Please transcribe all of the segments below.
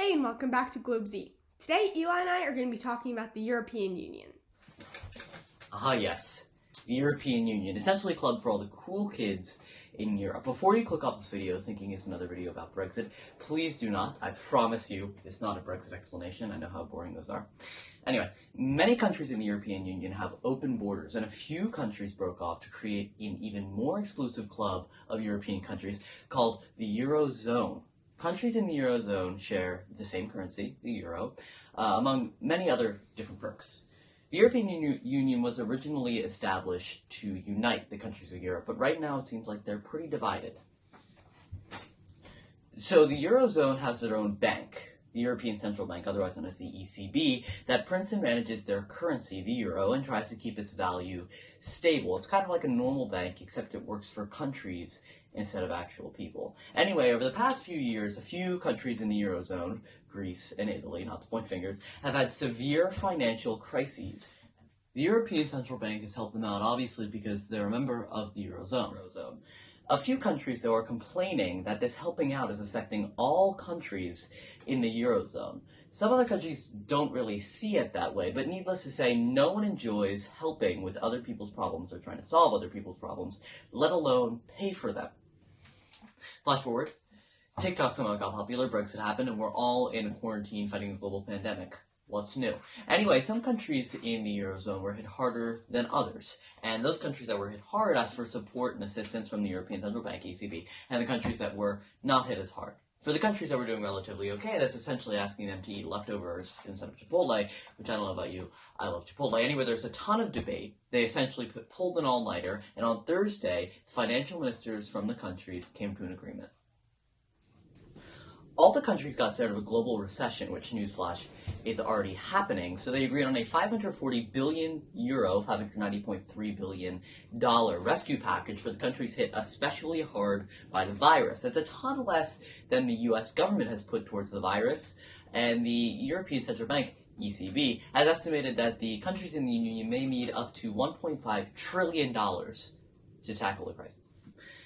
Hey, and welcome back to GlobeZ. Today, Eli and I are going to be talking about the European Union. Yes. The European Union, essentially a club for all the cool kids in Europe. Before you click off this video thinking it's another video about Brexit, please do not. I promise you, it's not a Brexit explanation. I know how boring those are. Anyway, many countries in the European Union have open borders, and a few countries broke off to create an even more exclusive club of European countries called the Eurozone. Countries in the Eurozone share the same currency, the euro, among many other different perks. The European Union was originally established to unite the countries of Europe, but right now it seems like they're pretty divided. So the Eurozone has their own bank, the European Central Bank, otherwise known as the ECB, that prints and manages their currency, the euro, and tries to keep its value stable. It's kind of like a normal bank, except it works for countries instead of actual people. Anyway, over the past few years, a few countries in the Eurozone, Greece and Italy, not to point fingers, have had severe financial crises. The European Central Bank has helped them out, obviously, because they're a member of the Eurozone. A few countries, though, are complaining that this helping out is affecting all countries in the Eurozone. Some other countries don't really see it that way, but needless to say, no one enjoys helping with other people's problems or trying to solve other people's problems, let alone pay for them. Flash forward. TikTok somehow got popular, Brexit happened, and we're all in quarantine fighting the global pandemic. What's new? Anyway, some countries in the Eurozone were hit harder than others, and those countries that were hit hard asked for support and assistance from the European Central Bank, ECB, and the countries that were not hit as hard. For the countries that were doing relatively okay, that's essentially asking them to eat leftovers instead of Chipotle, which I don't know about you, I love Chipotle. Anyway, there's a ton of debate. They essentially pulled an all-nighter, and on Thursday, financial ministers from the countries came to an agreement. All the countries got scared of a global recession, which, newsflash, is already happening, so they agreed on a €540 billion, $590.3 billion rescue package for the countries hit especially hard by the virus. That's a ton less than the US government has put towards the virus, and the European Central Bank, ECB, has estimated that the countries in the Union may need up to $1.5 trillion to tackle the crisis.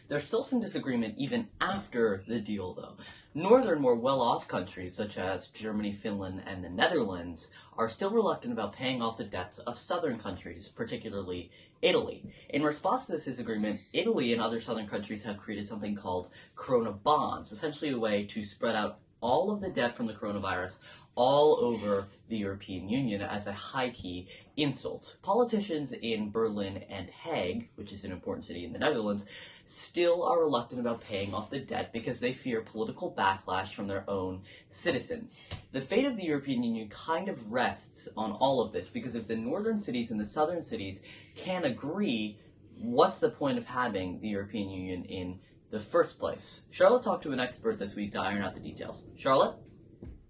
There's still some disagreement even after the deal, though. Northern, more well-off countries, such as Germany, Finland, and the Netherlands, are still reluctant about paying off the debts of southern countries, particularly Italy. In response to this disagreement, Italy and other southern countries have created something called Corona bonds, essentially a way to spread out all of the debt from the coronavirus all over the European Union as a high-key insult. Politicians in Berlin and Hague, which is an important city in the Netherlands, still are reluctant about paying off the debt because they fear political backlash from their own citizens. The fate of the European Union kind of rests on all of this, because if the northern cities and the southern cities can't agree, what's the point of having the European Union in the first place? Charlotte talked to an expert this week to iron out the details. Charlotte?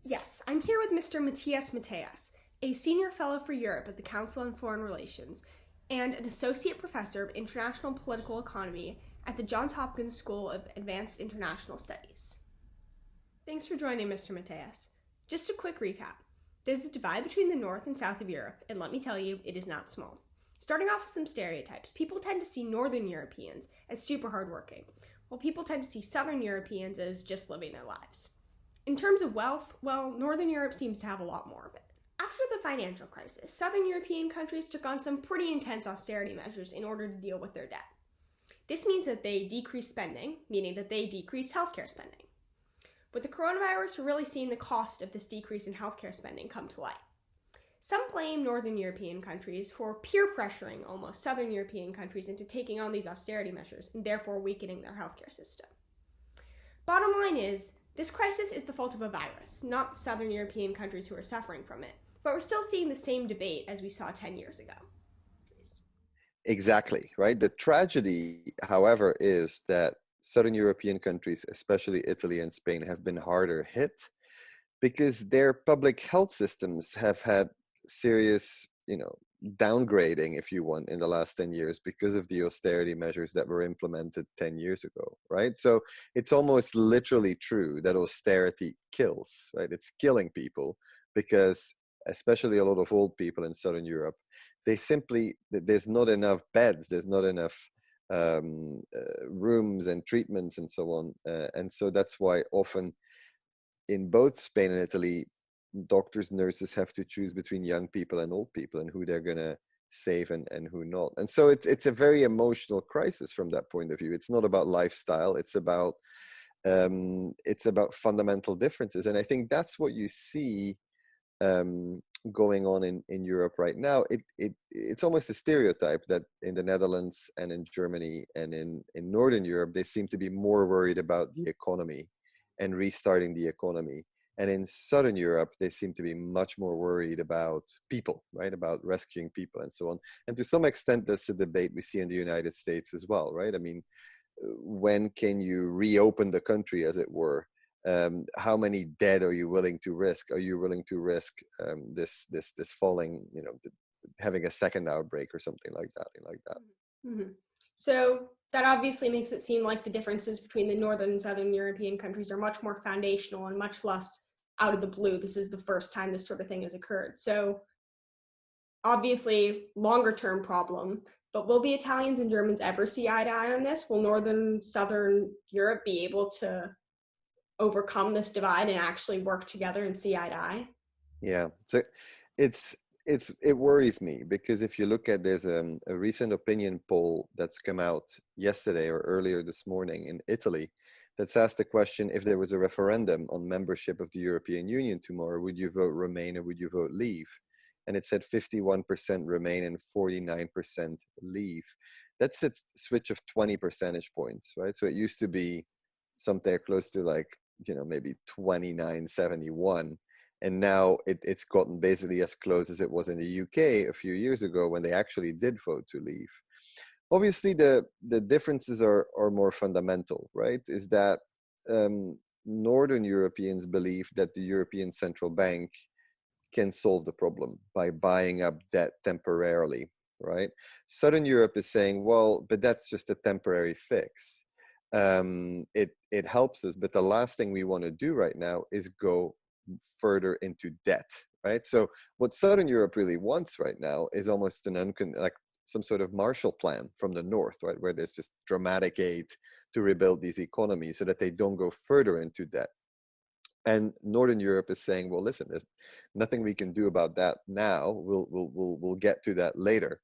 Yes, I'm here with Mr. Matthias Matthiijs, a senior fellow for Europe at the Council on Foreign Relations and an associate professor of international political economy at the Johns Hopkins School of Advanced International Studies. Thanks for joining, Mr. Matthias. Just a quick recap. There's a divide between the North and South of Europe, and let me tell you, it is not small. Starting off with some stereotypes, people tend to see Northern Europeans as super hardworking, while people tend to see Southern Europeans as just living their lives. In terms of wealth, well, Northern Europe seems to have a lot more of it. After the financial crisis, Southern European countries took on some pretty intense austerity measures in order to deal with their debt. This means that they decreased spending, meaning that they decreased healthcare spending. With the coronavirus, we're really seeing the cost of this decrease in healthcare spending come to light. Some blame Northern European countries for peer pressuring almost Southern European countries into taking on these austerity measures and therefore weakening their healthcare system. Bottom line is, this crisis is the fault of a virus, not Southern European countries who are suffering from it, but we're still seeing the same debate as we saw 10 years ago. Exactly, right? The tragedy, however, is that Southern European countries, especially Italy and Spain, have been harder hit because their public health systems have had serious, downgrading, if you want, in the last 10 years because of the austerity measures that were implemented 10 years ago, right? So it's almost literally true that austerity kills, right? It's killing people because, especially a lot of old people in Southern Europe, there's not enough beds, there's not enough rooms and treatments and so on. And so that's why often in both Spain and Italy, doctors, nurses have to choose between young people and old people and who they're going to save and who not. And so it's a very emotional crisis from that point of view. It's not about lifestyle. It's about fundamental differences. And I think that's what you see going on in Europe right now. It's almost a stereotype that in the Netherlands and in Germany and in Northern Europe, they seem to be more worried about the economy and restarting the economy. And in Southern Europe, they seem to be much more worried about people, right? About rescuing people and so on. And to some extent, that's a debate we see in the United States as well, right? I mean, when can you reopen the country, as it were? How many dead are you willing to risk? Are you willing to risk this falling, having a second outbreak or something like that? Mm-hmm. So that obviously makes it seem like the differences between the Northern and Southern European countries are much more foundational and much less out of the blue. This is the first time this sort of thing has occurred. So obviously, longer term problem, but will the Italians and Germans ever see eye to eye on this? Will Northern, Southern Europe be able to overcome this divide and actually work together and see eye to eye? Yeah, so it worries me because if you look at, there's a recent opinion poll that's come out yesterday or earlier this morning in Italy that's asked the question, if there was a referendum on membership of the European Union tomorrow, would you vote Remain or would you vote Leave? And it said 51% Remain and 49% Leave. That's a switch of 20 percentage points, right? So it used to be something close to like, maybe 29-71. And now it's gotten basically as close as it was in the UK a few years ago when they actually did vote to leave. Obviously, the differences are more fundamental, right? Is that Northern Europeans believe that the European Central Bank can solve the problem by buying up debt temporarily, right? Southern Europe is saying, well, but that's just a temporary fix. It helps us, but the last thing we want to do right now is go further into debt, right? So what Southern Europe really wants right now is almost like some sort of Marshall Plan from the North, right, where there's just dramatic aid to rebuild these economies so that they don't go further into debt. And Northern Europe is saying, well, listen, there's nothing we can do about that now. We'll get to that later.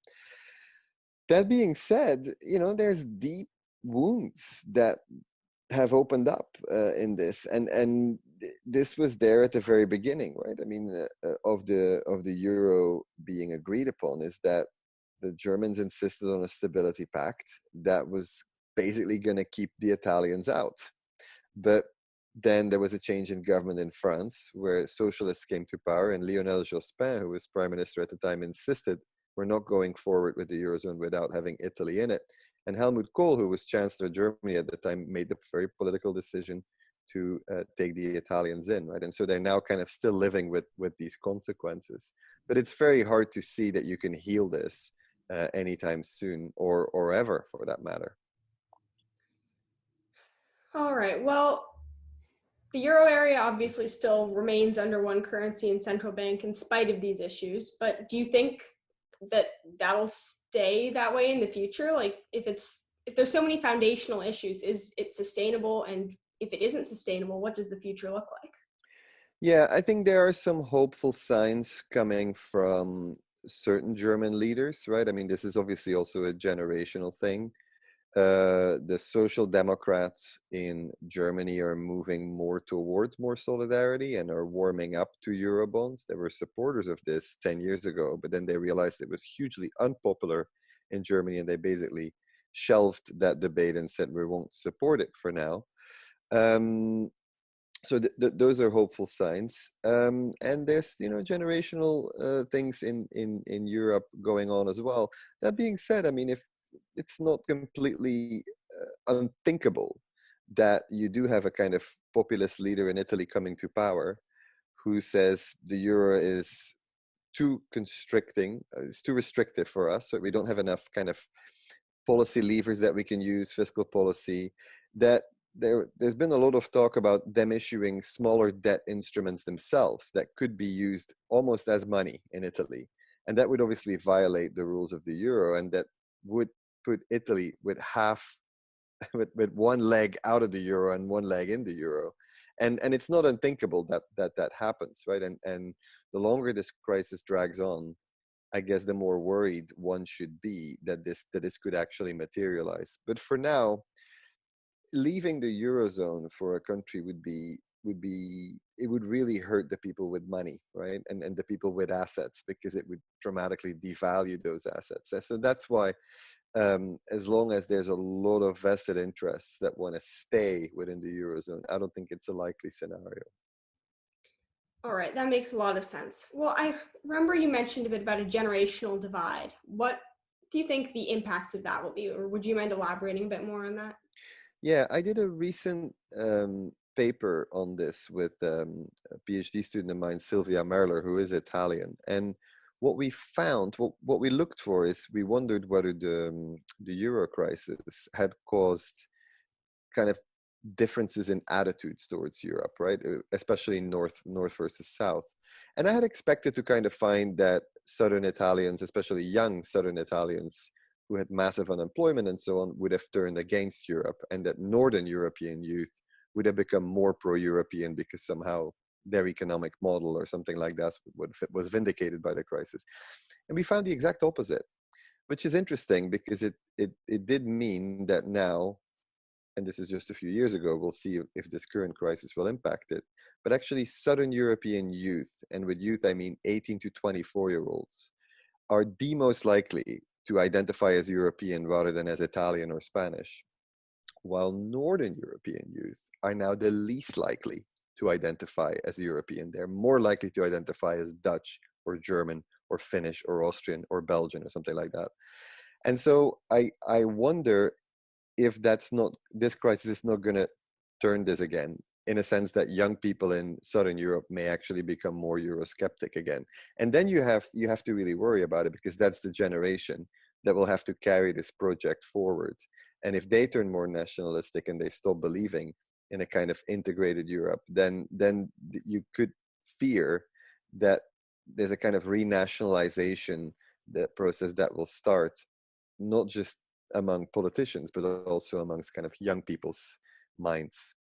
That being said, there's deep wounds that have opened up in this, and this was there at the very beginning, right? I mean, of the euro being agreed upon, is that the Germans insisted on a stability pact that was basically going to keep the Italians out. But then there was a change in government in France where socialists came to power, and Lionel Jospin, who was prime minister at the time, insisted we're not going forward with the Eurozone without having Italy in it. And Helmut Kohl, who was Chancellor of Germany at the time, made the very political decision to take the Italians in, right? And so they're now kind of still living with these consequences. But it's very hard to see that you can heal this anytime soon, or ever, for that matter. All right. Well, the euro area obviously still remains under one currency and central bank in spite of these issues. But do you think that that'll stay that way in the future? Like, if there's so many foundational issues, is it sustainable? And if it isn't sustainable, what does the future look like? Yeah, I think there are some hopeful signs coming from certain German leaders, right? I mean, this is obviously also a generational thing. The Social Democrats in Germany are moving more towards more solidarity and are warming up to Eurobonds. They were supporters of this 10 years ago, but then they realized it was hugely unpopular in Germany, and they basically shelved that debate and said, we won't support it for now. So those are hopeful signs. And there's, generational things in Europe going on as well. That being said, I mean, if it's not completely unthinkable that you do have a kind of populist leader in Italy coming to power who says the euro is too constricting, it's too restrictive for us, so we don't have enough kind of policy levers that we can use, fiscal policy, that there's been a lot of talk about them issuing smaller debt instruments themselves that could be used almost as money in Italy. And that would obviously violate the rules of the euro, and that would put Italy with with one leg out of the euro and one leg in the euro. And it's not unthinkable that happens, right? And the longer this crisis drags on, I guess the more worried one should be that this could actually materialize. But for now, leaving the eurozone for a country would be it would really hurt the people with money, right? And the people with assets, because it would dramatically devalue those assets. And so that's why, as long as there's a lot of vested interests that want to stay within the eurozone, I don't think it's a likely scenario. All right, that makes a lot of sense. Well, I remember you mentioned a bit about a generational divide. What do you think the impact of that will be, or would you mind elaborating a bit more on that? Yeah, I did a recent paper on this with a PhD student of mine, Silvia Merler, who is Italian. And what we found, what we looked for is we wondered whether the euro crisis had caused kind of differences in attitudes towards Europe, right? Especially north versus south. And I had expected to kind of find that Southern Italians, especially young Southern Italians who had massive unemployment and so on, would have turned against Europe, and that Northern European youth would have become more pro-European because somehow their economic model or something like that was vindicated by the crisis. And we found the exact opposite, which is interesting because it did mean that now, and this is just a few years ago, we'll see if this current crisis will impact it, but actually Southern European youth, and with youth I mean 18 to 24-year-olds, are the most likely to identify as European rather than as Italian or Spanish, while Northern European youth are now the least likely to identify as European. They're more likely to identify as Dutch or German or Finnish or Austrian or Belgian or something like that. And so I wonder if this crisis is not going to turn this again, in a sense that young people in Southern Europe may actually become more Eurosceptic again. And then you have to really worry about it, because that's the generation that will have to carry this project forward. And if they turn more nationalistic and they stop believing in a kind of integrated Europe, then you could fear that there's a kind of renationalization process that will start, not just among politicians, but also amongst kind of young people's minds.